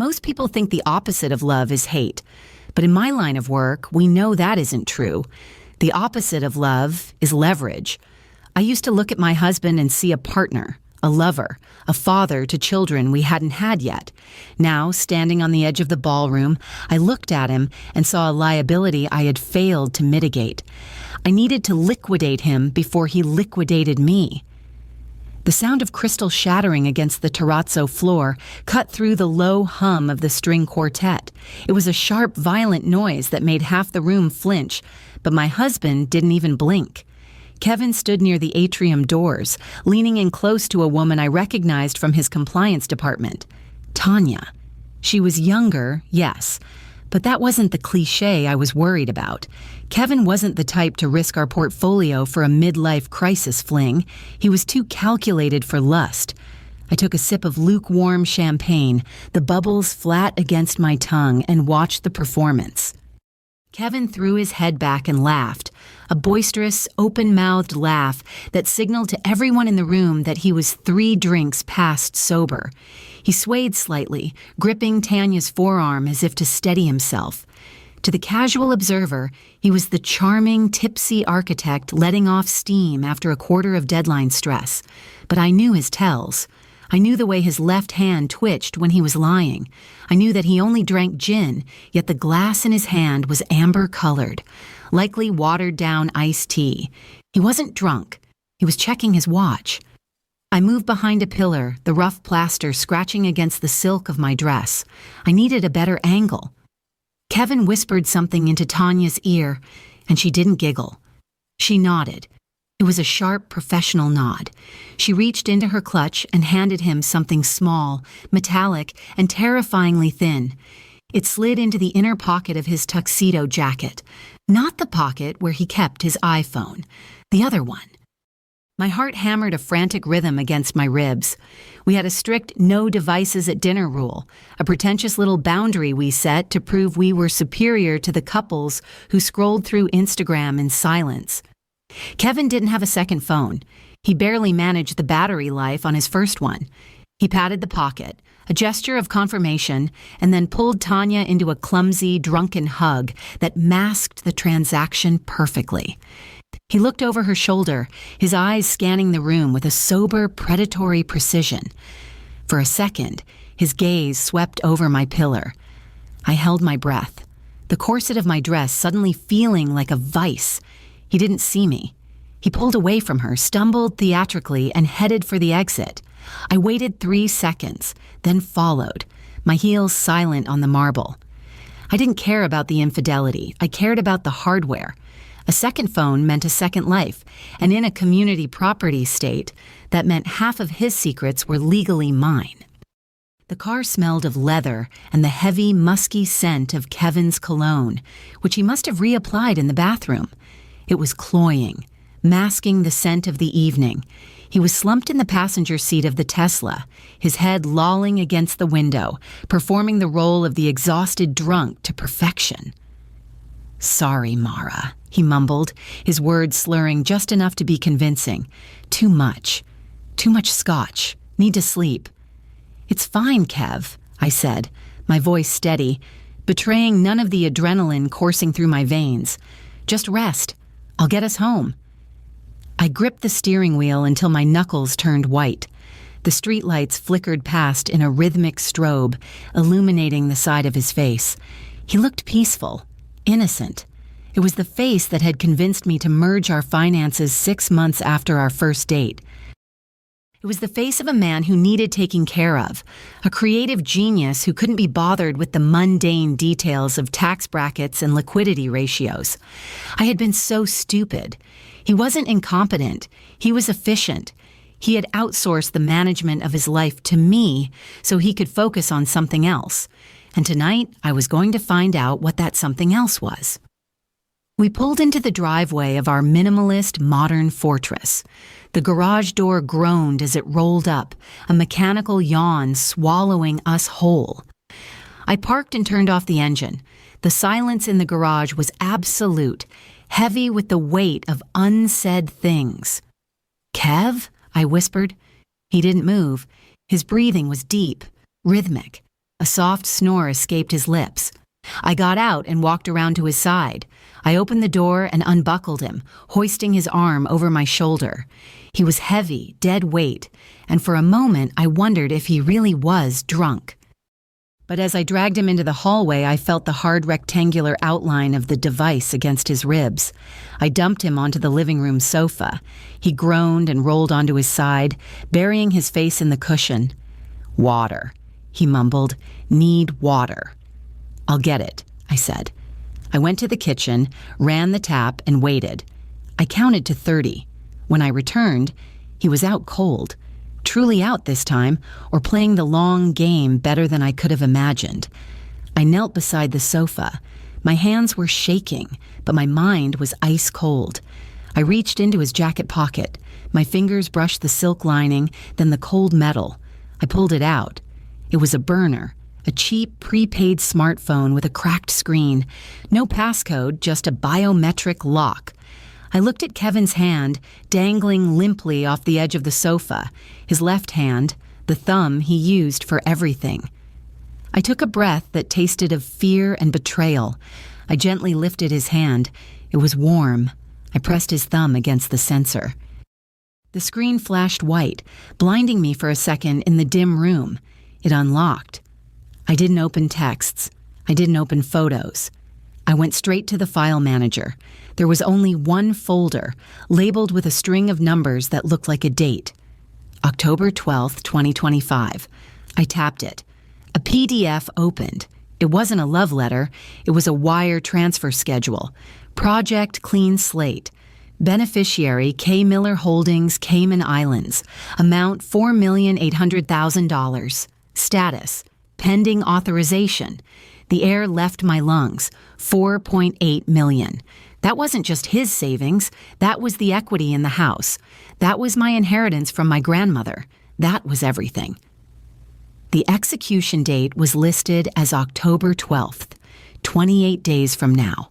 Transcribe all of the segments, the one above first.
Most people think the opposite of love is hate, but in my line of work, we know that isn't true. The opposite of love is leverage. I used to look at my husband and see a partner, a lover, a father to children we hadn't had yet. Now, standing on the edge of the ballroom, I looked at him and saw a liability I had failed to mitigate. I needed to liquidate him before he liquidated me. The sound of crystal shattering against the terrazzo floor cut through the low hum of the string quartet. It was a sharp, violent noise that made half the room flinch, but my husband didn't even blink. Kevin stood near the atrium doors, leaning in close to a woman I recognized from his compliance department, Tanya. She was younger, yes, but that wasn't the cliché I was worried about. Kevin wasn't the type to risk our portfolio for a midlife crisis fling. He was too calculated for lust. I took a sip of lukewarm champagne, the bubbles flat against my tongue, and watched the performance. Kevin threw his head back and laughed, a boisterous, open-mouthed laugh that signaled to everyone in the room that he was 3 drinks past sober. He swayed slightly, gripping Tanya's forearm as if to steady himself. To the casual observer, he was the charming, tipsy architect letting off steam after a quarter of deadline stress. But I knew his tells. I knew the way his left hand twitched when he was lying. I knew that he only drank gin, yet the glass in his hand was amber-colored, likely watered-down iced tea. He wasn't drunk. He was checking his watch. I moved behind a pillar, the rough plaster scratching against the silk of my dress. I needed a better angle. Kevin whispered something into Tanya's ear, and she didn't giggle. She nodded. It was a sharp, professional nod. She reached into her clutch and handed him something small, metallic, and terrifyingly thin. It slid into the inner pocket of his tuxedo jacket, not the pocket where he kept his iPhone, the other one. My heart hammered a frantic rhythm against my ribs. We had a strict no devices at dinner rule, a pretentious little boundary we set to prove we were superior to the couples who scrolled through Instagram in silence. Kevin didn't have a second phone. He barely managed the battery life on his first one. He patted the pocket, a gesture of confirmation, and then pulled Tanya into a clumsy, drunken hug that masked the transaction perfectly. He looked over her shoulder, his eyes scanning the room with a sober, predatory precision. For a second, his gaze swept over my pillar. I held my breath, the corset of my dress suddenly feeling like a vice. He didn't see me. He pulled away from her, stumbled theatrically, and headed for the exit. I waited 3 seconds, then followed, my heels silent on the marble. I didn't care about the infidelity. I cared about the hardware. A second phone meant a second life, and in a community property state, that meant half of his secrets were legally mine. The car smelled of leather and the heavy, musky scent of Kevin's cologne, which he must have reapplied in the bathroom. It was cloying, masking the scent of the evening. He was slumped in the passenger seat of the Tesla, his head lolling against the window, performing the role of the exhausted drunk to perfection. "Sorry, Mara," he mumbled, his words slurring just enough to be convincing. Too much scotch. Need to sleep." "It's fine, Kev," I said, my voice steady, betraying none of the adrenaline coursing through my veins. "Just rest. I'll get us home." I gripped the steering wheel until my knuckles turned white. The streetlights flickered past in a rhythmic strobe, illuminating the side of his face. He looked peaceful, innocent. It was the face that had convinced me to merge our finances 6 months after our first date. It was the face of a man who needed taking care of, a creative genius who couldn't be bothered with the mundane details of tax brackets and liquidity ratios. I had been so stupid. He wasn't incompetent. He was efficient. He had outsourced the management of his life to me so he could focus on something else. And tonight, I was going to find out what that something else was. We pulled into the driveway of our minimalist modern fortress. The garage door groaned as it rolled up, a mechanical yawn swallowing us whole. I parked and turned off the engine. The silence in the garage was absolute, heavy with the weight of unsaid things. "Kev?" I whispered. He didn't move. His breathing was deep, rhythmic. A soft snore escaped his lips. I got out and walked around to his side. I opened the door and unbuckled him, hoisting his arm over my shoulder. He was heavy, dead weight, and for a moment I wondered if he really was drunk. But as I dragged him into the hallway, I felt the hard rectangular outline of the device against his ribs. I dumped him onto the living room sofa. He groaned and rolled onto his side, burying his face in the cushion. "Water," he mumbled. "Need water." "I'll get it," I said. I went to the kitchen, ran the tap, and waited. I counted to 30. When I returned, he was out cold. Truly out this time, or playing the long game better than I could have imagined. I knelt beside the sofa. My hands were shaking, but my mind was ice cold. I reached into his jacket pocket. My fingers brushed the silk lining, then the cold metal. I pulled it out. It was a burner, a cheap prepaid smartphone with a cracked screen. No passcode, just a biometric lock. I looked at Kevin's hand, dangling limply off the edge of the sofa, his left hand, the thumb he used for everything. I took a breath that tasted of fear and betrayal. I gently lifted his hand. It was warm. I pressed his thumb against the sensor. The screen flashed white, blinding me for a second in the dim room. It unlocked. I didn't open texts. I didn't open photos. I went straight to the file manager. There was only one folder, labeled with a string of numbers that looked like a date. October 12th, 2025. I tapped it. A PDF opened. It wasn't a love letter. It was a wire transfer schedule. Project Clean Slate. Beneficiary K. Miller Holdings, Cayman Islands. Amount $4,800,000. Status: pending authorization. The air left my lungs. 4.8 million. That wasn't just his savings. That was the equity in the house. That was my inheritance from my grandmother. That was everything. The execution date was listed as October 12th, 28 days from now.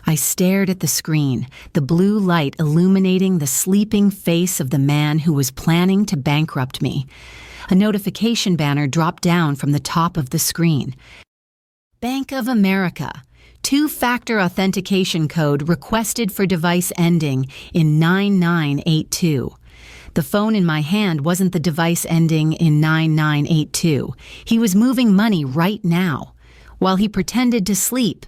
I stared at the screen, the blue light illuminating the sleeping face of the man who was planning to bankrupt me. A notification banner dropped down from the top of the screen. Bank of America. Two-factor authentication code requested for device ending in 9982. The phone in my hand wasn't the device ending in 9982. He was moving money right now, while he pretended to sleep.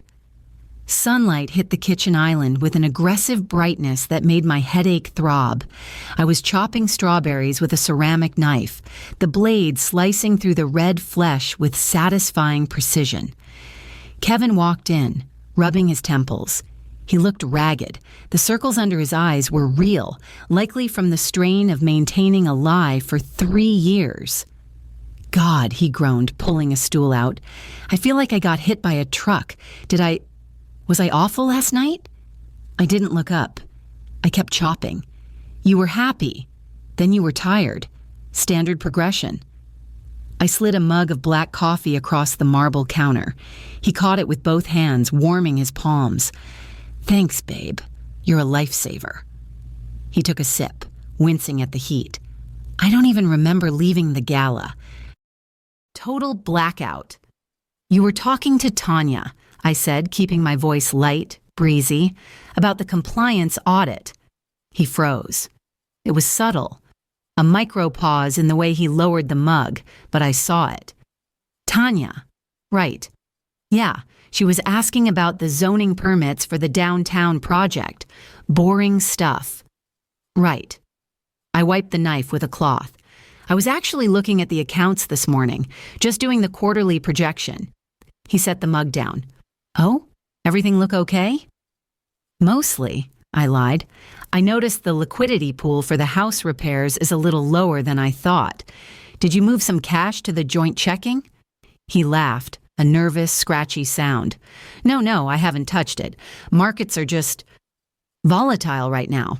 Sunlight hit the kitchen island with an aggressive brightness that made my headache throb. I was chopping strawberries with a ceramic knife, the blade slicing through the red flesh with satisfying precision. Kevin walked in, rubbing his temples. He looked ragged. The circles under his eyes were real, likely from the strain of maintaining a lie for 3 years. "God," he groaned, pulling a stool out. "I feel like I got hit by a truck. Was I awful last night?" I didn't look up. I kept chopping. "You were happy. Then you were tired. Standard progression." I slid a mug of black coffee across the marble counter. He caught it with both hands, warming his palms. "Thanks, babe. You're a lifesaver." He took a sip, wincing at the heat. I don't even remember leaving the gala. Total blackout. "You were talking to Tanya," I said, keeping my voice light, breezy, "about the compliance audit." He froze. It was subtle. A micro pause in the way he lowered the mug, but I saw it. "Tanya. Right. Yeah, she was asking about the zoning permits for the downtown project. Boring stuff." "Right." I wiped the knife with a cloth. "I was actually looking at the accounts this morning, just doing the quarterly projection." He set the mug down. "Oh? Everything look okay?" "Mostly," I lied. "I noticed the liquidity pool for the house repairs is a little lower than I thought. Did you move some cash to the joint checking?" He laughed, a nervous, scratchy sound. No, I haven't touched it. Markets are just volatile right now.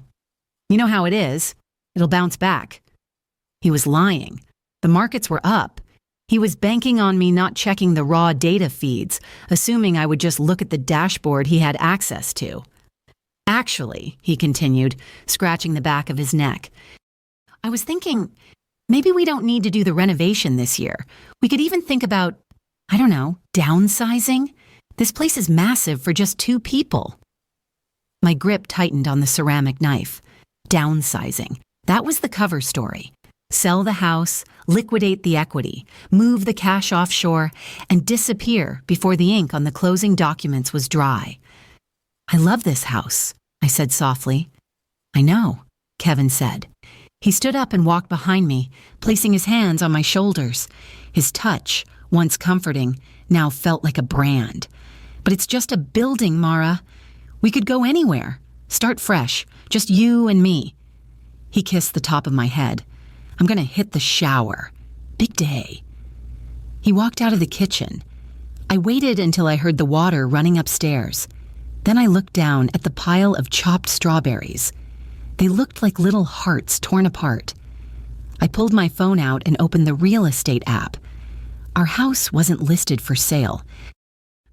You know how it is. It'll bounce back." He was lying. The markets were up. He was banking on me not checking the raw data feeds, assuming I would just look at the dashboard he had access to. "Actually," he continued, scratching the back of his neck, "I was thinking, maybe we don't need to do the renovation this year. We could even think about I don't know, downsizing? This place is massive for just 2 people. My grip tightened on the ceramic knife. Downsizing. That was the cover story. Sell the house, liquidate the equity, move the cash offshore, and disappear before the ink on the closing documents was dry. I love this house, I said softly. I know, Kevin said. He stood up and walked behind me, placing his hands on my shoulders. His touch, once comforting, now felt like a brand. But it's just a building, Mara. We could go anywhere. Start fresh, just you and me. He kissed the top of my head. I'm going to hit the shower. Big day. He walked out of the kitchen. I waited until I heard the water running upstairs. Then I looked down at the pile of chopped strawberries. They looked like little hearts torn apart. I pulled my phone out and opened the real estate app. Our house wasn't listed for sale.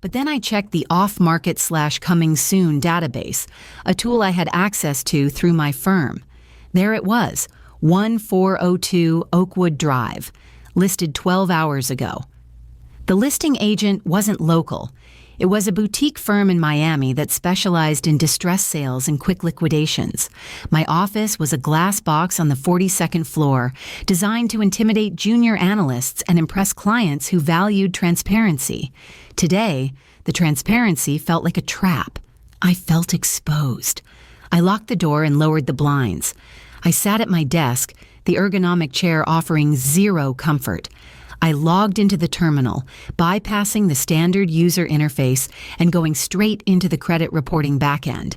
But then I checked the off-market/coming soon database, a tool I had access to through my firm. There it was, 1402 Oakwood Drive, listed 12 hours ago. The listing agent wasn't local. It was a boutique firm in Miami that specialized in distress sales and quick liquidations. My office was a glass box on the 42nd floor, designed to intimidate junior analysts and impress clients who valued transparency. Today, the transparency felt like a trap. I felt exposed. I locked the door and lowered the blinds. I sat at my desk, the ergonomic chair offering zero comfort. I logged into the terminal, bypassing the standard user interface and going straight into the credit reporting backend.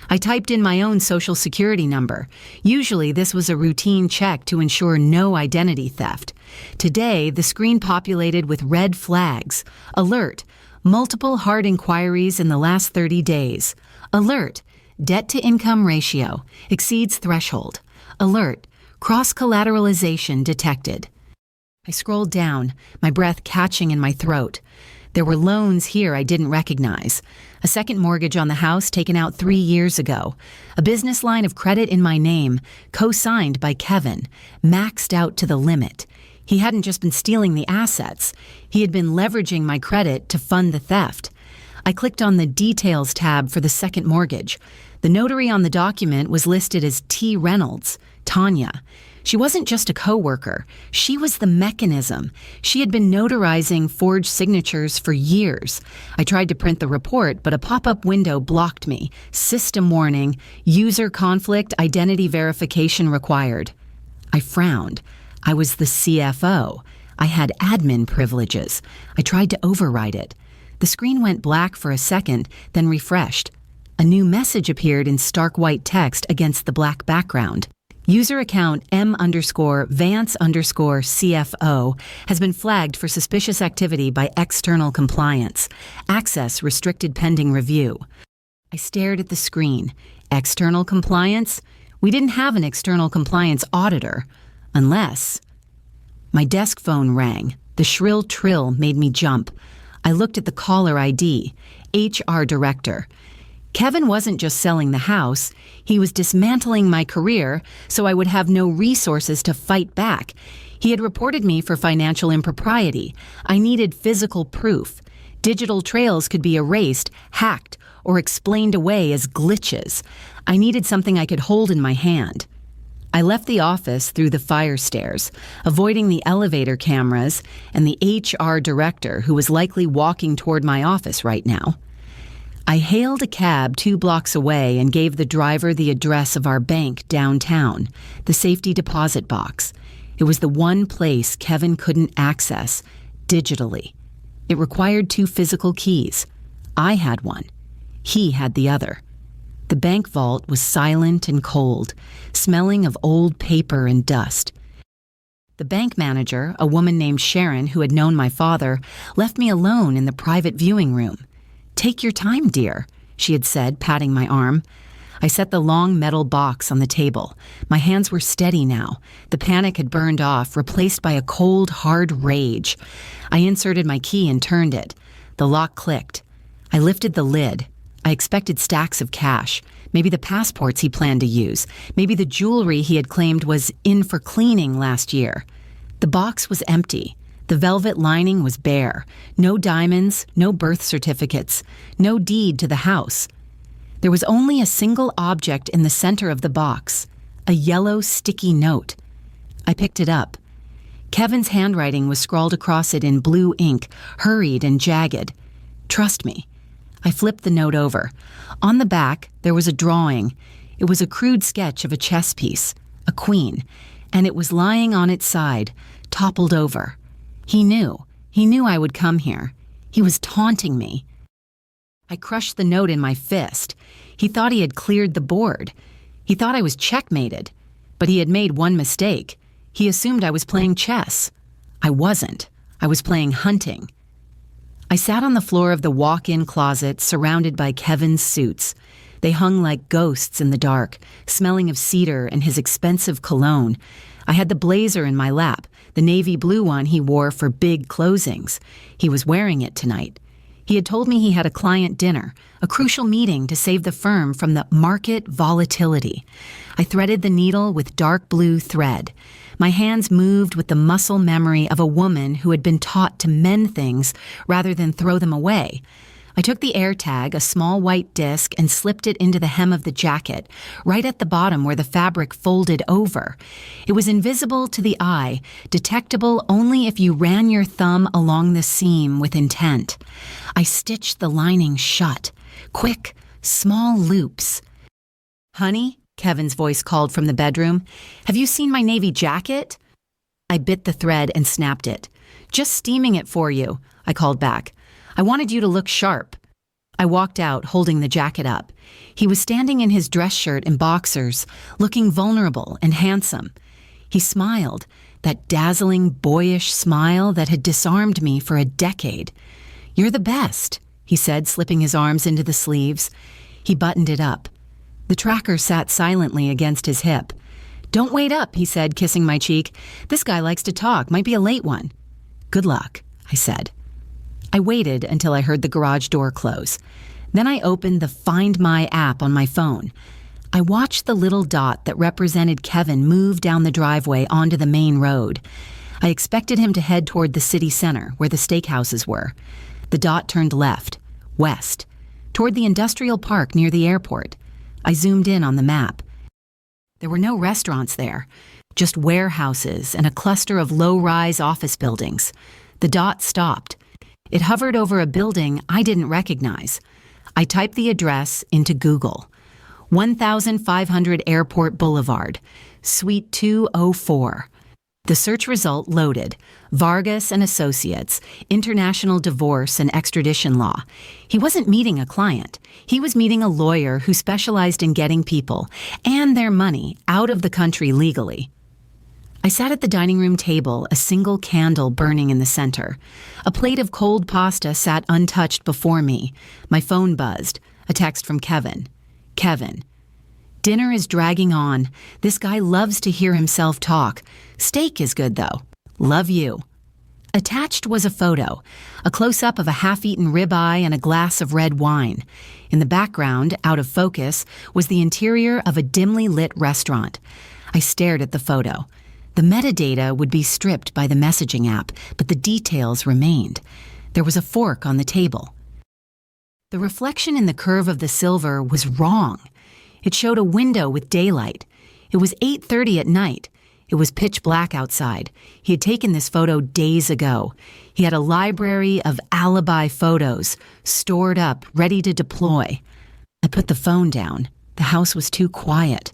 I typed in my own social security number. Usually this was a routine check to ensure no identity theft. Today, the screen populated with red flags. Alert: multiple hard inquiries in the last 30 days. Alert: debt-to-income ratio exceeds threshold. Alert: cross-collateralization detected. I scrolled down, my breath catching in my throat. There were loans here I didn't recognize. A second mortgage on the house taken out 3 years ago. A business line of credit in my name, co-signed by Kevin, maxed out to the limit. He hadn't just been stealing the assets. He had been leveraging my credit to fund the theft. I clicked on the Details tab for the second mortgage. The notary on the document was listed as T. Reynolds, Tanya. She wasn't just a coworker. She was the mechanism. She had been notarizing forged signatures for years. I tried to print the report, but a pop-up window blocked me. System warning, user conflict, identity verification required. I frowned. I was the CFO. I had admin privileges. I tried to override it. The screen went black for a second, then refreshed. A new message appeared in stark white text against the black background. User account M_Vance_CFO has been flagged for suspicious activity by external compliance. Access restricted pending review. I stared at the screen. External compliance? We didn't have an external compliance auditor. Unless... My desk phone rang. The shrill trill made me jump. I looked at the caller ID. HR director. Kevin wasn't just selling the house, he was dismantling my career so I would have no resources to fight back. He had reported me for financial impropriety. I needed physical proof. Digital trails could be erased, hacked, or explained away as glitches. I needed something I could hold in my hand. I left the office through the fire stairs, avoiding the elevator cameras and the HR director who was likely walking toward my office right now. I hailed a cab 2 blocks away and gave the driver the address of our bank downtown, the safety deposit box. It was the one place Kevin couldn't access digitally. It required 2 physical keys. I had one. He had the other. The bank vault was silent and cold, smelling of old paper and dust. The bank manager, a woman named Sharon who had known my father, left me alone in the private viewing room. "Take your time, dear," she had said, patting my arm. I set the long metal box on the table. My hands were steady now. The panic had burned off, replaced by a cold, hard rage. I inserted my key and turned it. The lock clicked. I lifted the lid. I expected stacks of cash. Maybe the passports he planned to use. Maybe the jewelry he had claimed was in for cleaning last year. The box was empty. The velvet lining was bare. No diamonds, no birth certificates, no deed to the house. There was only a single object in the center of the box, a yellow sticky note. I picked it up. Kevin's handwriting was scrawled across it in blue ink, hurried and jagged. "Trust me." I flipped the note over. On the back, there was a drawing. It was a crude sketch of a chess piece, a queen, and it was lying on its side, toppled over. He knew I would come here. He was taunting me. I crushed the note in my fist. He thought he had cleared the board. He thought I was checkmated, but he had made one mistake. He assumed I was playing chess. I wasn't. I was playing hunting. I sat on the floor of the walk-in closet surrounded by Kevin's suits. They hung like ghosts in the dark, smelling of cedar and his expensive cologne. I had the blazer in my lap, the navy blue one he wore for big closings. He was wearing it tonight. He had told me he had a client dinner, a crucial meeting to save the firm from the market volatility. I threaded the needle with dark blue thread. My hands moved with the muscle memory of a woman who had been taught to mend things rather than throw them away. I took the AirTag, a small white disc, and slipped it into the hem of the jacket, right at the bottom where the fabric folded over. It was invisible to the eye, detectable only if you ran your thumb along the seam with intent. I stitched the lining shut. Quick, small loops. "Honey," Kevin's voice called from the bedroom, "have you seen my navy jacket?" I bit the thread and snapped it. "Just steaming it for you," I called back. "I wanted you to look sharp." I walked out, holding the jacket up. He was standing in his dress shirt and boxers, looking vulnerable and handsome. He smiled, that dazzling, boyish smile that had disarmed me for a decade. "You're the best," he said, slipping his arms into the sleeves. He buttoned it up. The tracker sat silently against his hip. "Don't wait up," he said, kissing my cheek. "This guy likes to talk, might be a late one." "Good luck," I said. I waited until I heard the garage door close. Then I opened the Find My app on my phone. I watched the little dot that represented Kevin move down the driveway onto the main road. I expected him to head toward the city center, where the steakhouses were. The dot turned left, west, toward the industrial park near the airport. I zoomed in on the map. There were no restaurants there, just warehouses and a cluster of low-rise office buildings. The dot stopped. It hovered over a building I didn't recognize. I typed the address into Google. 1500 Airport Boulevard, Suite 204. The search result loaded. Vargas and Associates, International Divorce and Extradition Law. He wasn't meeting a client. He was meeting a lawyer who specialized in getting people and their money out of the country legally. I sat at the dining room table, a single candle burning in the center. A plate of cold pasta sat untouched before me. My phone buzzed. A text from Kevin. "Kevin. Dinner is dragging on. This guy loves to hear himself talk. Steak is good, though. Love you." Attached was a photo, a close-up of a half-eaten ribeye and a glass of red wine. In the background, out of focus, was the interior of a dimly lit restaurant. I stared at the photo. The metadata would be stripped by the messaging app, but the details remained. There was a fork on the table. The reflection in the curve of the silver was wrong. It showed a window with daylight. It was 8:30 at night. It was pitch black outside. He had taken this photo days ago. He had a library of alibi photos, stored up, ready to deploy. I put the phone down. The house was too quiet.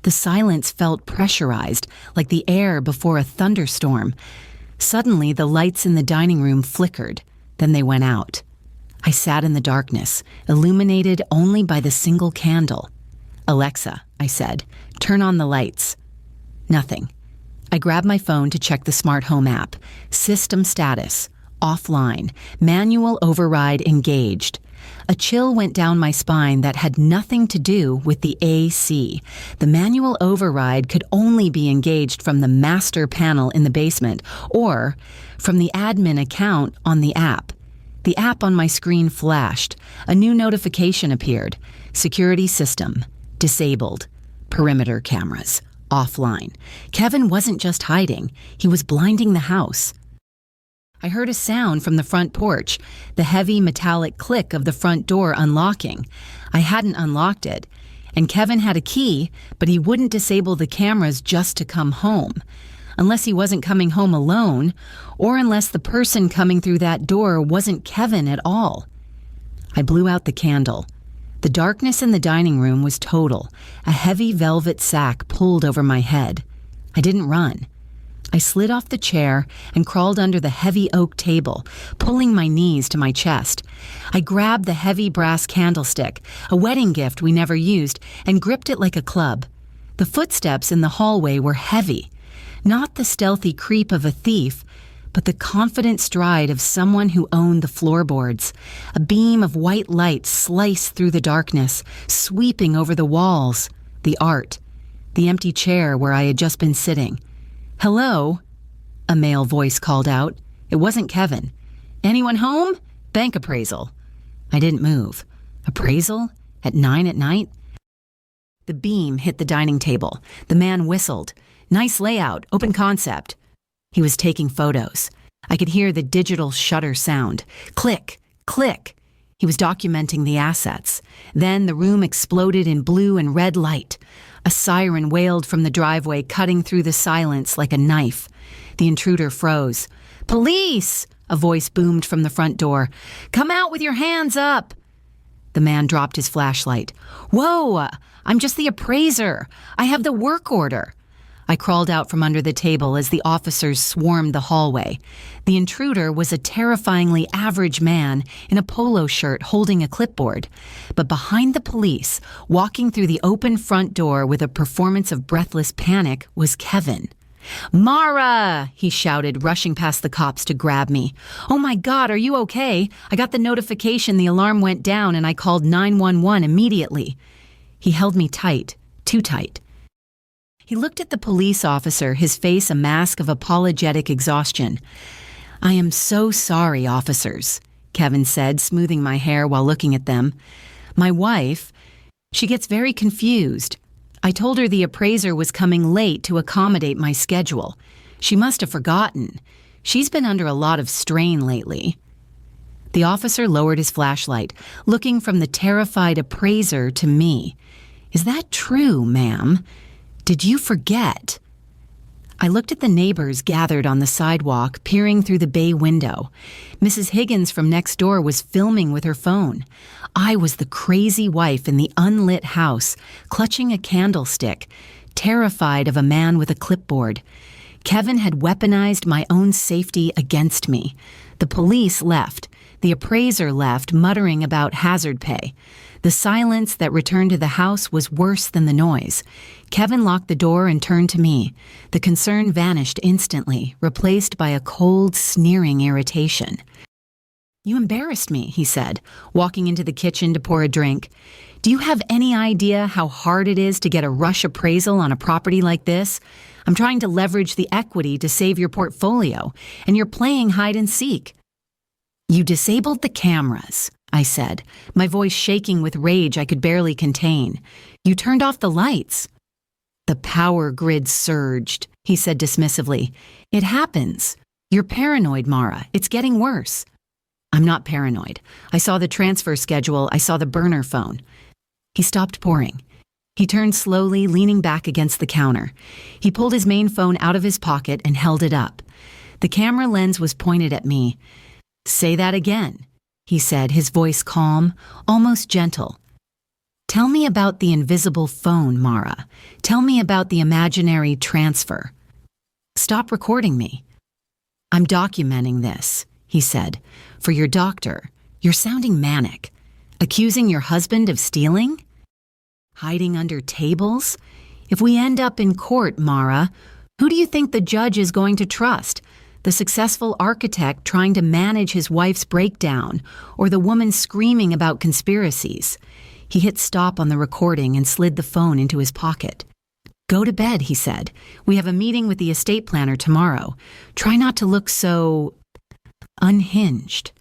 The silence felt pressurized, like the air before a thunderstorm. Suddenly, the lights in the dining room flickered. Then they went out. I sat in the darkness, illuminated only by the single candle. "Alexa," I said, "turn on the lights." Nothing. I grabbed my phone to check the smart home app. System status. Offline. Manual override engaged. A chill went down my spine that had nothing to do with the AC. The manual override could only be engaged from the master panel in the basement or from the admin account on the app. The app on my screen flashed. A new notification appeared. Security system. Disabled. Perimeter cameras. Offline. Kevin wasn't just hiding. He was blinding the house. I heard a sound from the front porch, the heavy metallic click of the front door unlocking. I hadn't unlocked it, and Kevin had a key, but he wouldn't disable the cameras just to come home. Unless he wasn't coming home alone, or unless the person coming through that door wasn't Kevin at all. I blew out the candle. The darkness in the dining room was total, a heavy velvet sack pulled over my head. I didn't run. I slid off the chair and crawled under the heavy oak table, pulling my knees to my chest. I grabbed the heavy brass candlestick, a wedding gift we never used, and gripped it like a club. The footsteps in the hallway were heavy. Not the stealthy creep of a thief, but the confident stride of someone who owned the floorboards. A beam of white light sliced through the darkness, sweeping over the walls, the art, the empty chair where I had just been sitting. "Hello?" a male voice called out. It wasn't Kevin. "Anyone home? Bank appraisal." I didn't move. Appraisal? At 9 at night? The beam hit the dining table. The man whistled. "Nice layout, open concept." He was taking photos. I could hear the digital shutter sound. Click, click. He was documenting the assets. Then the room exploded in blue and red light. A siren wailed from the driveway, cutting through the silence like a knife. The intruder froze. "Police!" a voice boomed from the front door. "Come out with your hands up!" The man dropped his flashlight. "Whoa! I'm just the appraiser. I have the work order." I crawled out from under the table as the officers swarmed the hallway. The intruder was a terrifyingly average man in a polo shirt holding a clipboard. But behind the police, walking through the open front door with a performance of breathless panic, was Kevin. "Mara!" he shouted, rushing past the cops to grab me. "Oh my God, are you okay? I got the notification the alarm went down and I called 911 immediately." He held me tight, too tight. He looked at the police officer, his face a mask of apologetic exhaustion. "I am so sorry, officers," Kevin said, smoothing my hair while looking at them. "My wife, she gets very confused. I told her the appraiser was coming late to accommodate my schedule. She must have forgotten. She's been under a lot of strain lately." The officer lowered his flashlight, looking from the terrified appraiser to me. "Is that true, ma'am? Did you forget?" I looked at the neighbors gathered on the sidewalk, peering through the bay window. Mrs. Higgins from next door was filming with her phone. I was the crazy wife in the unlit house, clutching a candlestick, terrified of a man with a clipboard. Kevin had weaponized my own safety against me. The police left. The appraiser left, muttering about hazard pay. The silence that returned to the house was worse than the noise. Kevin locked the door and turned to me. The concern vanished instantly, replaced by a cold, sneering irritation. "You embarrassed me," he said, walking into the kitchen to pour a drink. "Do you have any idea how hard it is to get a rush appraisal on a property like this? I'm trying to leverage the equity to save your portfolio, and you're playing hide and seek." "You disabled the cameras," I said, my voice shaking with rage I could barely contain. "You turned off the lights." "The power grid surged," he said dismissively. "It happens. You're paranoid, Mara. It's getting worse." "I'm not paranoid. I saw the transfer schedule. I saw the burner phone." He stopped pouring. He turned slowly, leaning back against the counter. He pulled his main phone out of his pocket and held it up. The camera lens was pointed at me. "Say that again," he said, his voice calm, almost gentle. "Tell me about the invisible phone, Mara. Tell me about the imaginary transfer." "Stop recording me." "I'm documenting this," he said. "For your doctor. You're sounding manic. Accusing your husband of stealing? Hiding under tables? If we end up in court, Mara, who do you think the judge is going to trust? The successful architect trying to manage his wife's breakdown, or the woman screaming about conspiracies?" He hit stop on the recording and slid the phone into his pocket. "Go to bed," he said. "We have a meeting with the estate planner tomorrow. Try not to look so unhinged."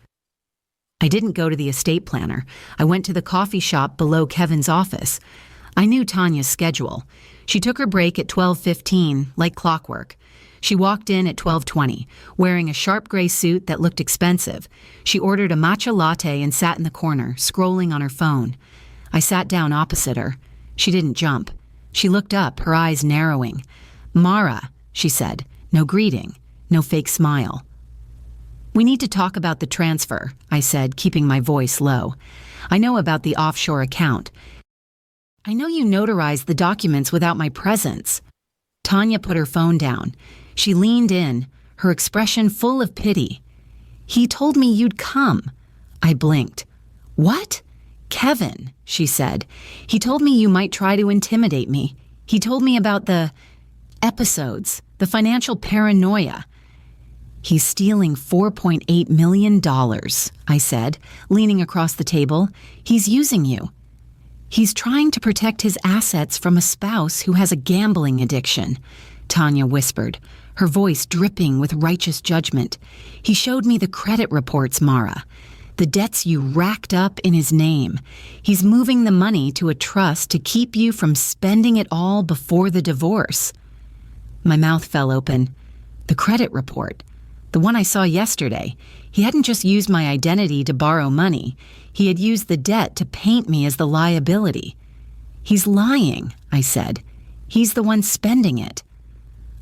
I didn't go to the estate planner. I went to the coffee shop below Kevin's office. I knew Tanya's schedule. She took her break at 12:15, like clockwork. She walked in at 12:20, wearing a sharp gray suit that looked expensive. She ordered a matcha latte and sat in the corner, scrolling on her phone. I sat down opposite her. She didn't jump. She looked up, her eyes narrowing. "Mara," she said. No greeting, no fake smile. "We need to talk about the transfer," I said, keeping my voice low. "I know about the offshore account. I know you notarized the documents without my presence." Tanya put her phone down. She leaned in, her expression full of pity. "He told me you'd come." I blinked. "What?" "Kevin," she said. "He told me you might try to intimidate me. He told me about the episodes, the financial paranoia." "He's stealing $4.8 million, I said, leaning across the table. "He's using you. He's trying to protect his assets from a spouse who has a gambling addiction," Tanya whispered, her voice dripping with righteous judgment. "He showed me the credit reports, Mara. The debts you racked up in his name. He's moving the money to a trust to keep you from spending it all before the divorce." My mouth fell open. The credit report. The one I saw yesterday. He hadn't just used my identity to borrow money. He had used the debt to paint me as the liability. "He's lying," I said. "He's the one spending it."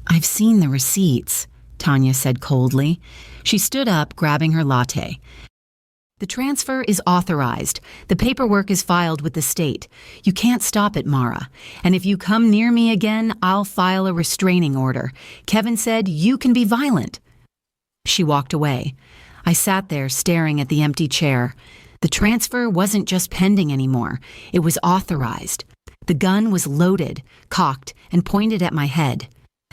"I've seen the receipts," Tanya said coldly. She stood up, grabbing her latte. "The transfer is authorized. The paperwork is filed with the state. You can't stop it, Mara. And if you come near me again, I'll file a restraining order. Kevin said you can be violent." She walked away. I sat there staring at the empty chair. The transfer wasn't just pending anymore. It was authorized. The gun was loaded, cocked, and pointed at my head.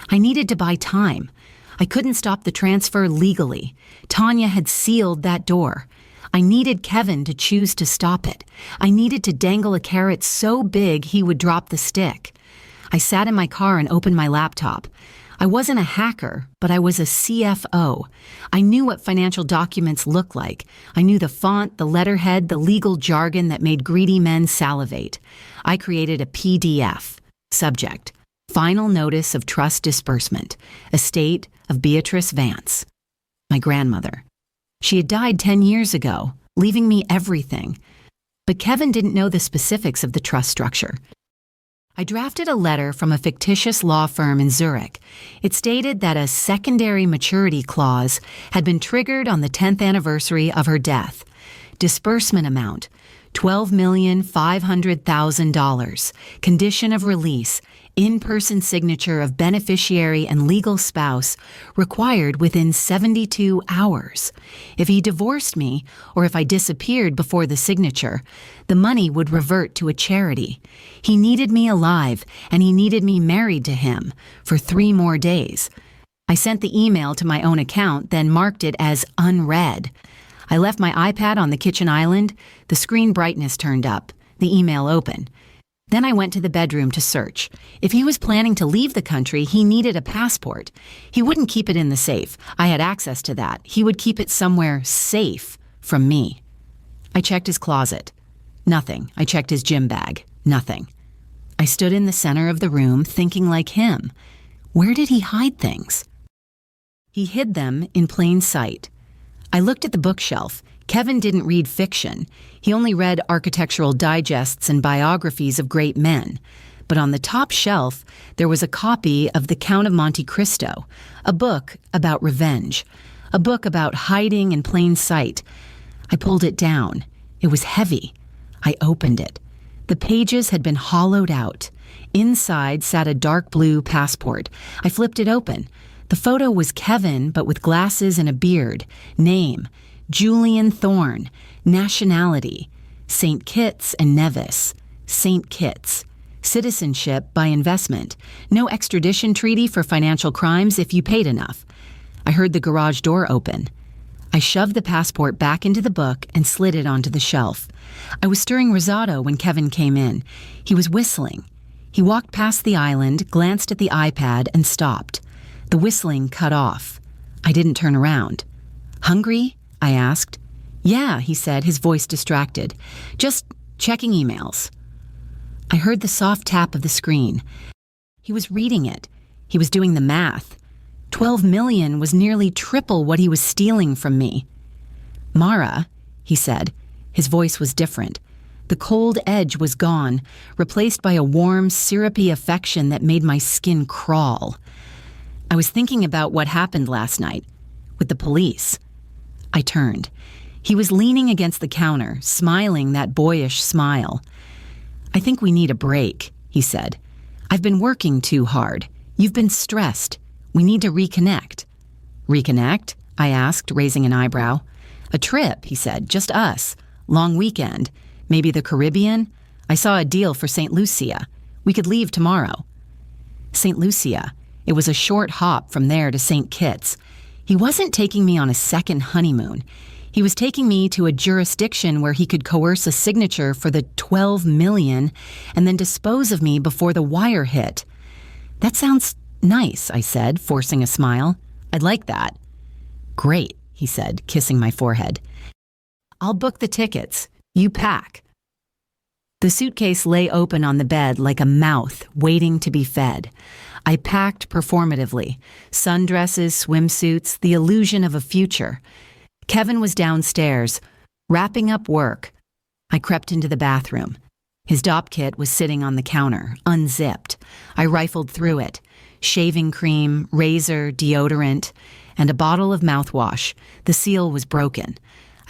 I needed to buy time. I couldn't stop the transfer legally. Tanya had sealed that door. I needed Kevin to choose to stop it. I needed to dangle a carrot so big he would drop the stick. I sat in my car and opened my laptop. I wasn't a hacker, but I was a CFO. I knew what financial documents looked like. I knew the font, the letterhead, the legal jargon that made greedy men salivate. I created a PDF. Subject: Final Notice of Trust Disbursement. Estate of Beatrice Vance. My grandmother. She had died 10 years ago, leaving me everything. But Kevin didn't know the specifics of the trust structure. I drafted a letter from a fictitious law firm in Zurich. It stated that a secondary maturity clause had been triggered on the 10th anniversary of her death. Disbursement amount: $12,500,000. Condition of release: in-person signature of beneficiary and legal spouse required within 72 hours. If he divorced me, or if I disappeared before the signature, the money would revert to a charity. He needed me alive, and he needed me married to him for 3 more days. I sent the email to my own account, then marked it as unread. I left my iPad on the kitchen island. The screen brightness turned up, the email open. Then I went to the bedroom to search. If he was planning to leave the country, he needed a passport. He wouldn't keep it in the safe. I had access to that. He would keep it somewhere safe from me. I checked his closet. Nothing. I checked his gym bag. Nothing. I stood in the center of the room, thinking like him. Where did he hide things? He hid them in plain sight. I looked at the bookshelf. Kevin didn't read fiction. He only read architectural digests and biographies of great men. But on the top shelf, there was a copy of The Count of Monte Cristo, a book about revenge, a book about hiding in plain sight. I pulled it down. It was heavy. I opened it. The pages had been hollowed out. Inside sat a dark blue passport. I flipped it open. The photo was Kevin, but with glasses and a beard. Name: Julian Thorne. Nationality: St. Kitts and Nevis. St. Kitts. Citizenship by investment. No extradition treaty for financial crimes if you paid enough. I heard the garage door open. I shoved the passport back into the book and slid it onto the shelf. I was stirring risotto when Kevin came in. He was whistling. He walked past the island, glanced at the iPad, and stopped. The whistling cut off. I didn't turn around. "Hungry?" I asked. "Yeah," he said, his voice distracted. "Just checking emails." I heard the soft tap of the screen. He was reading it. He was doing the math. 12 million was nearly triple what he was stealing from me. Mara, he said. His voice was different. The cold edge was gone, replaced by a warm, syrupy affection that made my skin crawl. I was thinking about what happened last night, with the police. I turned. He was leaning against the counter, smiling that boyish smile. I think we need a break, he said. I've been working too hard. You've been stressed. We need to reconnect. Reconnect? I asked, raising an eyebrow. A trip, he said, just us. Long weekend. Maybe the Caribbean? I saw a deal for St. Lucia. We could leave tomorrow. St. Lucia. It was a short hop from there to St. Kitts. He wasn't taking me on a second honeymoon. He was taking me to a jurisdiction where he could coerce a signature for the 12 million and then dispose of me before the wire hit. That sounds nice, I said, forcing a smile. I'd like that. Great, he said, kissing my forehead. I'll book the tickets. You pack. The suitcase lay open on the bed like a mouth waiting to be fed. I packed performatively. Sundresses, swimsuits, the illusion of a future. Kevin was downstairs, wrapping up work. I crept into the bathroom. His dop kit was sitting on the counter, unzipped. I rifled through it. Shaving cream, razor, deodorant, and a bottle of mouthwash. The seal was broken.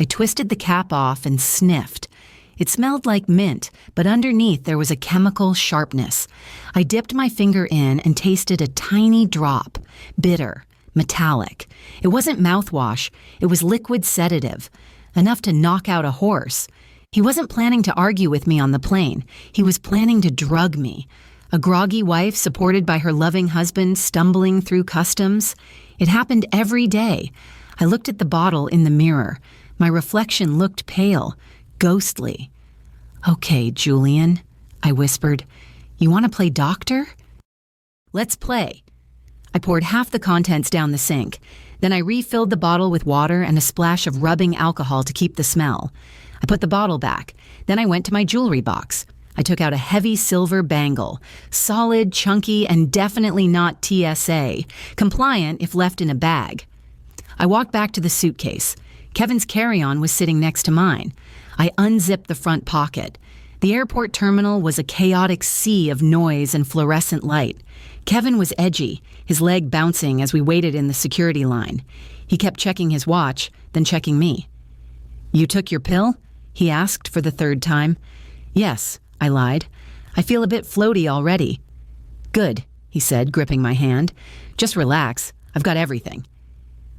I twisted the cap off and sniffed. It smelled like mint, but underneath there was a chemical sharpness. I dipped my finger in and tasted a tiny drop, bitter, metallic. It wasn't mouthwash, it was liquid sedative, enough to knock out a horse. He wasn't planning to argue with me on the plane. He was planning to drug me. A groggy wife supported by her loving husband stumbling through customs. It happened every day. I looked at the bottle in the mirror. My reflection looked pale, ghostly. Okay, Julian, I whispered. You want to play doctor? Let's play. I poured half the contents down the sink. Then I refilled the bottle with water and a splash of rubbing alcohol to keep the smell. I put the bottle back. Then I went to my jewelry box. I took out a heavy silver bangle, solid, chunky, and definitely not TSA, compliant if left in a bag. I walked back to the suitcase. Kevin's carry-on was sitting next to mine. I unzipped the front pocket. The airport terminal was a chaotic sea of noise and fluorescent light. Kevin was edgy, his leg bouncing as we waited in the security line. He kept checking his watch, then checking me. You took your pill? He asked for the third time. Yes, I lied. I feel a bit floaty already. Good, he said, gripping my hand. Just relax. I've got everything.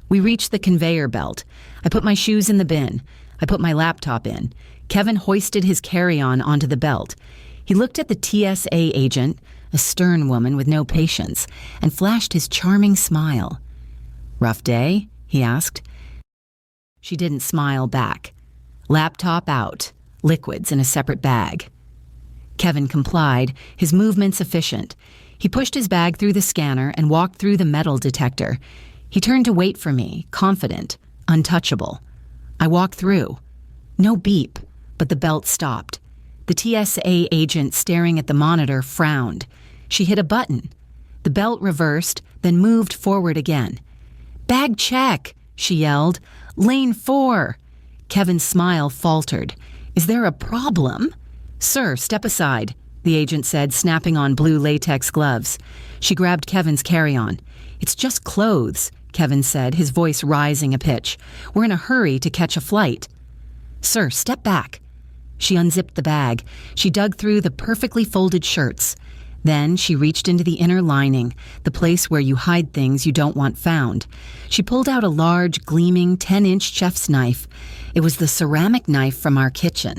We reached the conveyor belt. I put my shoes in the bin. I put my laptop in. Kevin hoisted his carry-on onto the belt. He looked at the TSA agent, a stern woman with no patience, and flashed his charming smile. Rough day? He asked. She didn't smile back. Laptop out. Liquids in a separate bag. Kevin complied, his movements efficient. He pushed his bag through the scanner and walked through the metal detector. He turned to wait for me, confident, untouchable. I walked through. No beep, but the belt stopped. The TSA agent staring at the monitor frowned. She hit a button. The belt reversed, then moved forward again. Bag check, she yelled. Lane 4. Kevin's smile faltered. Is there a problem? Sir, step aside, the agent said, snapping on blue latex gloves. She grabbed Kevin's carry-on. It's just clothes, Kevin said, his voice rising a pitch. We're in a hurry to catch a flight. Sir, step back. She unzipped the bag. She dug through the perfectly folded shirts. Then she reached into the inner lining, the place where you hide things you don't want found. She pulled out a large, gleaming 10-inch chef's knife. It was the ceramic knife from our kitchen,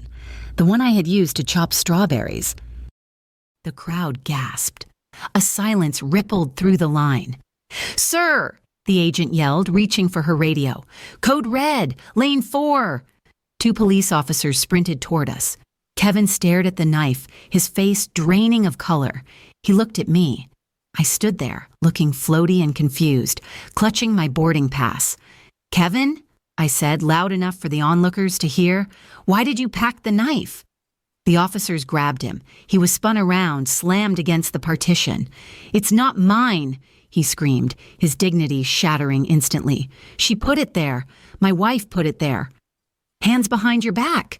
the one I had used to chop strawberries. The crowd gasped. A silence rippled through the line. Sir, the agent yelled, reaching for her radio. Code red, lane 4. 2 police officers sprinted toward us. Kevin stared at the knife, his face draining of color. He looked at me. I stood there, looking floaty and confused, clutching my boarding pass. Kevin, I said, loud enough for the onlookers to hear, why did you pack the knife? The officers grabbed him. He was spun around, slammed against the partition. "It's not mine," he screamed, his dignity shattering instantly. "She put it there. My wife put it there." "Hands behind your back."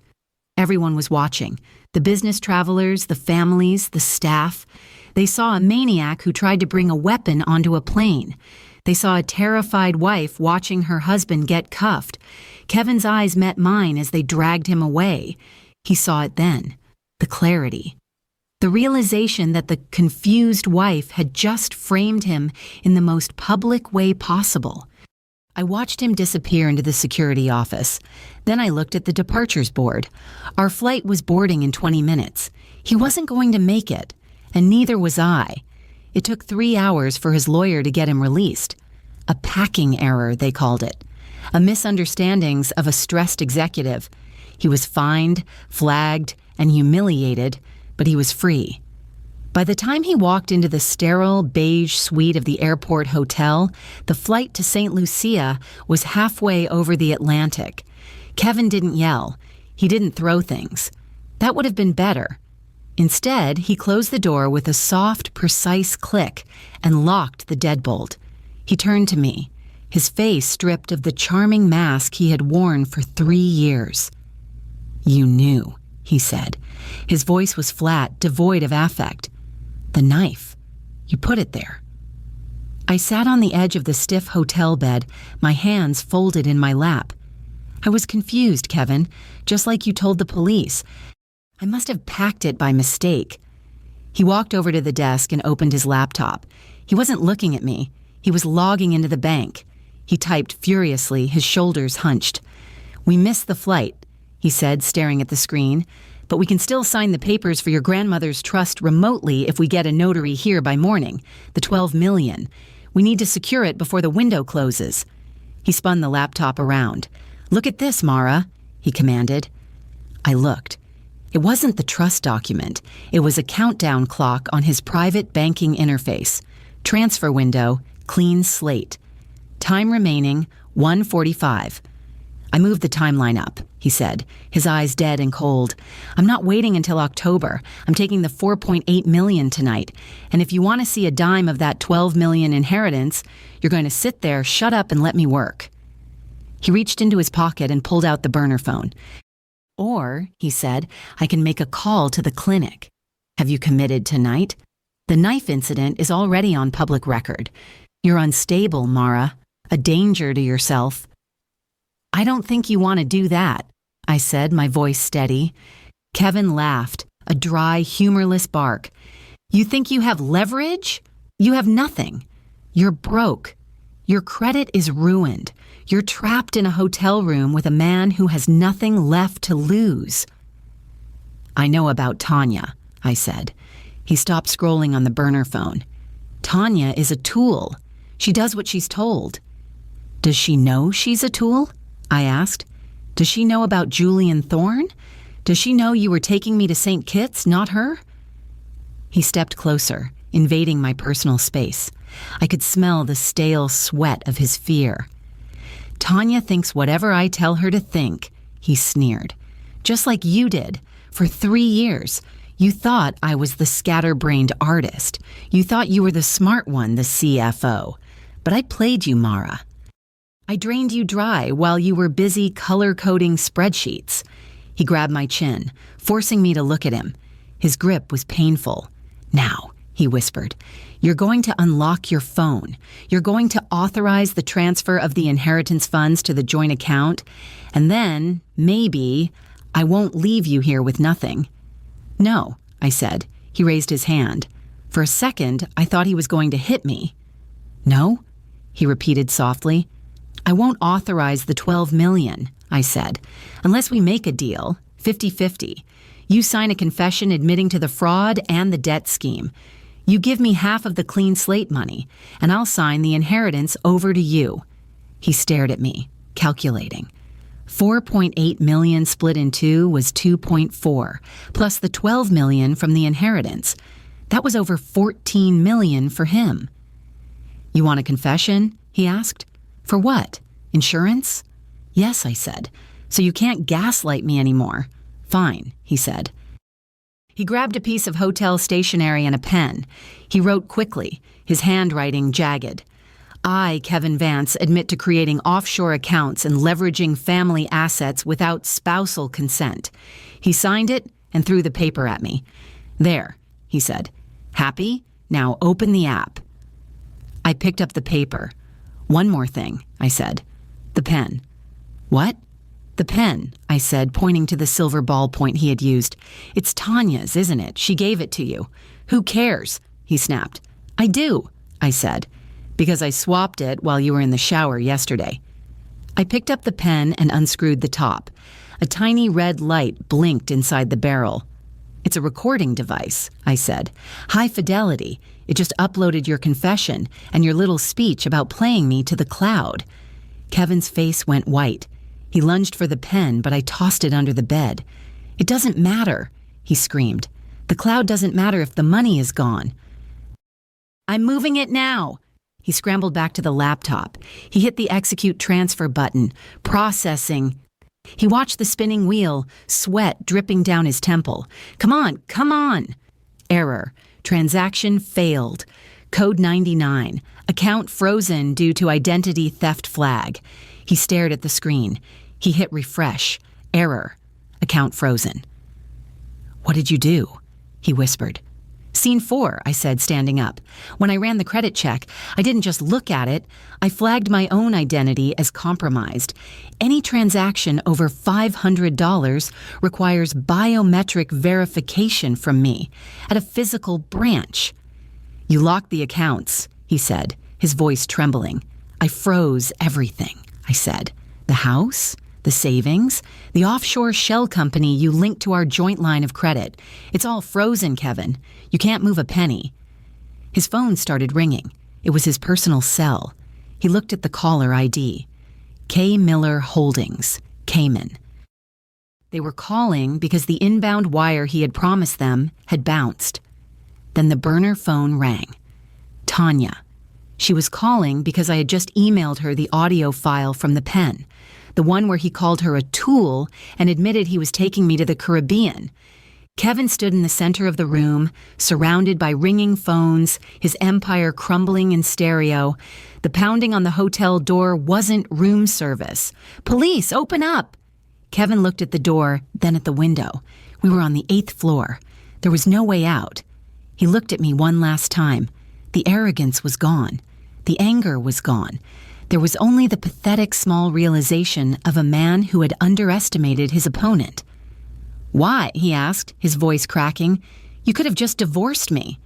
Everyone was watching. The business travelers, the families, the staff. They saw a maniac who tried to bring a weapon onto a plane. They saw a terrified wife watching her husband get cuffed. Kevin's eyes met mine as they dragged him away. He saw it then, the clarity. The realization that the confused wife had just framed him in the most public way possible. I watched him disappear into the security office. Then I looked at the departures board. Our flight was boarding in 20 minutes. He wasn't going to make it, and neither was I. It took 3 hours for his lawyer to get him released. A packing error, they called it. A misunderstandings of a stressed executive. He was fined, flagged, and humiliated, but he was free. By the time he walked into the sterile, beige suite of the airport hotel, the flight to St. Lucia was halfway over the Atlantic. Kevin didn't yell. He didn't throw things. That would have been better. Instead, he closed the door with a soft, precise click and locked the deadbolt. He turned to me, his face stripped of the charming mask he had worn for 3 years. "You knew," he said. His voice was flat, devoid of affect. "The knife. You put it there." I sat on the edge of the stiff hotel bed, my hands folded in my lap. "I was confused, Kevin, just like you told the police. I must have packed it by mistake." He walked over to the desk and opened his laptop. He wasn't looking at me. He was logging into the bank. He typed furiously, his shoulders hunched. "We missed the flight," he said, staring at the screen. "But we can still sign the papers for your grandmother's trust remotely if we get a notary here by morning. The $12 million. We need to secure it before the window closes." He spun the laptop around. "Look at this, Mara," he commanded. I looked. It wasn't the trust document. It was a countdown clock on his private banking interface. Transfer window, clean slate. Time remaining, 1:45. "I moved the timeline up," he said, his eyes dead and cold. "I'm not waiting until October. I'm taking the $4.8 million tonight. And if you want to see a dime of that $12 million inheritance, you're going to sit there, shut up, and let me work." He reached into his pocket and pulled out the burner phone. "Or," he said, "I can make a call to the clinic." "Have you committed tonight? The knife incident is already on public record. You're unstable, Mara. A danger to yourself." "I don't think you want to do that," I said, my voice steady. Kevin laughed, a dry, humorless bark. "You think you have leverage? You have nothing. You're broke. Your credit is ruined. You're trapped in a hotel room with a man who has nothing left to lose." "I know about Tanya," I said. He stopped scrolling on the burner phone. "Tanya is a tool. She does what she's told." "Does she know she's a tool?" I asked. "Does she know about Julian Thorne? Does she know you were taking me to St. Kitts, not her?" He stepped closer, invading my personal space. I could smell the stale sweat of his fear. "Tanya thinks whatever I tell her to think," he sneered. "Just like you did. For 3 years. You thought I was the scatterbrained artist. You thought you were the smart one, the CFO. But I played you, Mara. I drained you dry while you were busy color-coding spreadsheets." He grabbed my chin, forcing me to look at him. His grip was painful. "Now," he whispered, "you're going to unlock your phone. You're going to authorize the transfer of the inheritance funds to the joint account, and then, maybe, I won't leave you here with nothing." "No," I said. He raised his hand. For a second, I thought he was going to hit me. "No?" he repeated softly. "I won't authorize the $12 million, I said, "unless we make a deal, 50-50. You sign a confession admitting to the fraud and the debt scheme. You give me half of the clean slate money, and I'll sign the inheritance over to you." He stared at me, calculating. 4.8 million split in two was 2.4, plus the 12 million from the inheritance. That was over 14 million for him. "You want a confession?" he asked. "For what? Insurance?" "Yes," I said. "So you can't gaslight me anymore." "Fine," he said. He grabbed a piece of hotel stationery and a pen. He wrote quickly, his handwriting jagged. I, Kevin Vance, admit to creating offshore accounts and leveraging family assets without spousal consent. He signed it and threw the paper at me. There, he said. Happy? Now open the app. I picked up the paper. One more thing, I said. The pen. What? The pen, I said, pointing to the silver ballpoint he had used. It's Tanya's, isn't it? She gave it to you. Who cares? He snapped. I do, I said, because I swapped it while you were in the shower yesterday. I picked up the pen and unscrewed the top. A tiny red light blinked inside the barrel. It's a recording device, I said. High fidelity. It just uploaded your confession and your little speech about playing me to the cloud. Kevin's face went white. He lunged for the pen, but I tossed it under the bed. It doesn't matter, he screamed. The cloud doesn't matter if the money is gone. I'm moving it now. He scrambled back to the laptop. He hit the execute transfer button, processing. He watched the spinning wheel, sweat dripping down his temple. Come on, come on. Error. Transaction failed. Code 99. Account frozen due to identity theft flag. He stared at the screen. He hit refresh. Error. Account frozen. What did you do? He whispered. Scene 4, I said, standing up. When I ran the credit check, I didn't just look at it. I flagged my own identity as compromised. Any transaction over $500 requires biometric verification from me at a physical branch. You locked the accounts, he said, his voice trembling. I froze everything, I said. The house? The savings? The offshore shell company you linked to our joint line of credit. It's all frozen, Kevin. You can't move a penny. His phone started ringing. It was his personal cell. He looked at the caller ID. K. Miller Holdings, Cayman. They were calling because the inbound wire he had promised them had bounced. Then the burner phone rang. Tanya. She was calling because I had just emailed her the audio file from the pen, the one where he called her a tool and admitted he was taking me to the Caribbean. Kevin stood in the center of the room, surrounded by ringing phones, his empire crumbling in stereo. The pounding on the hotel door wasn't room service. Police, open up! Kevin looked at the door, then at the window. We were on the 8th floor. There was no way out. He looked at me one last time. The arrogance was gone. The anger was gone. There was only the pathetic small realization of a man who had underestimated his opponent. Why? He asked, his voice cracking. You could have just divorced me.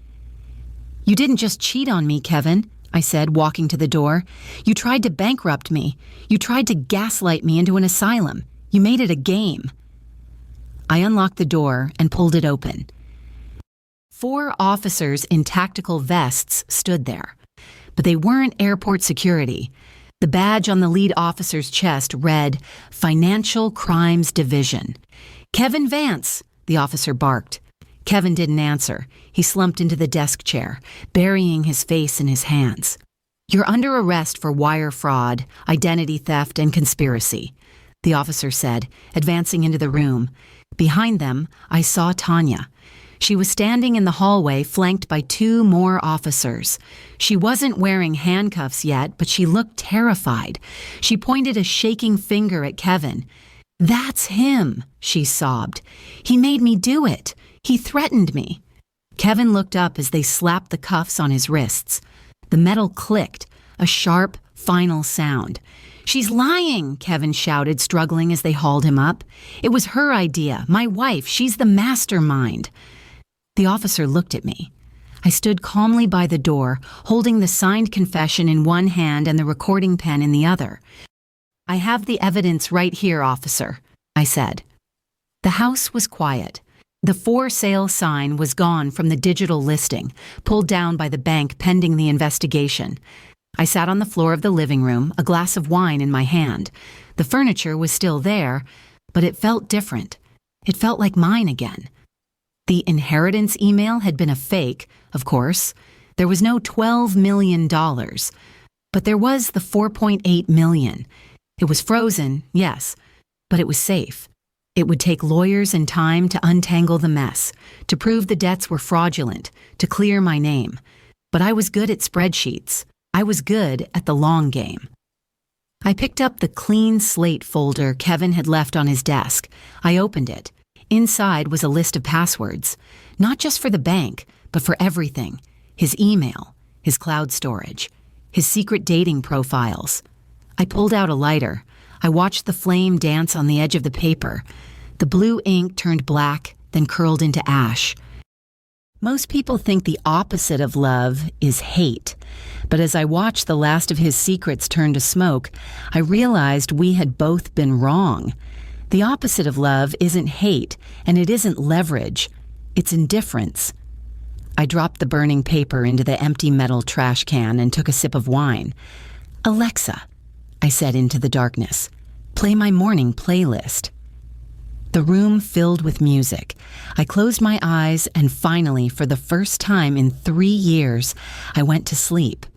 You didn't just cheat on me, Kevin, I said, walking to the door. You tried to bankrupt me. You tried to gaslight me into an asylum. You made it a game. I unlocked the door and pulled it open. 4 officers in tactical vests stood there, but they weren't airport security. The badge on the lead officer's chest read, Financial Crimes Division. Kevin Vance, the officer barked. Kevin didn't answer. He slumped into the desk chair, burying his face in his hands. You're under arrest for wire fraud, identity theft, and conspiracy, the officer said, advancing into the room. Behind them, I saw Tanya. She was standing in the hallway, flanked by 2 more officers. She wasn't wearing handcuffs yet, but she looked terrified. She pointed a shaking finger at Kevin. That's him, she sobbed. He made me do it. He threatened me. Kevin looked up as they slapped the cuffs on his wrists. The metal clicked, a sharp, final sound. She's lying, Kevin shouted, struggling as they hauled him up. It was her idea, my wife. She's the mastermind. The officer looked at me. I stood calmly by the door, holding the signed confession in one hand and the recording pen in the other. I have the evidence right here, officer, I said. The house was quiet. The for sale sign was gone from the digital listing, pulled down by the bank pending the investigation. I sat on the floor of the living room, a glass of wine in my hand. The furniture was still there, but it felt different. It felt like mine again. The inheritance email had been a fake, of course. There was no $12 million, but there was the $4.8 million. It was frozen, yes, but it was safe. It would take lawyers and time to untangle the mess, to prove the debts were fraudulent, to clear my name. But I was good at spreadsheets. I was good at the long game. I picked up the clean slate folder Kevin had left on his desk. I opened it. Inside was a list of passwords, not just for the bank, but for everything. His email, his cloud storage, his secret dating profiles. I pulled out a lighter. I watched the flame dance on the edge of the paper. The blue ink turned black, then curled into ash. Most people think the opposite of love is hate, but as I watched the last of his secrets turn to smoke, I realized we had both been wrong. The opposite of love isn't hate, and it isn't leverage. It's indifference. I dropped the burning paper into the empty metal trash can and took a sip of wine. "Alexa," I said into the darkness, "play my morning playlist." The room filled with music. I closed my eyes and finally, for the first time in 3 years, I went to sleep.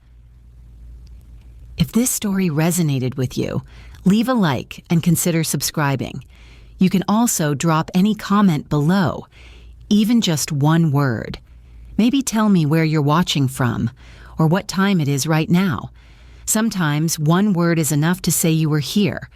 If this story resonated with you, leave a like and consider subscribing. You can also drop any comment below, even just one word. Maybe tell me where you're watching from or what time it is right now. Sometimes one word is enough to say you were here,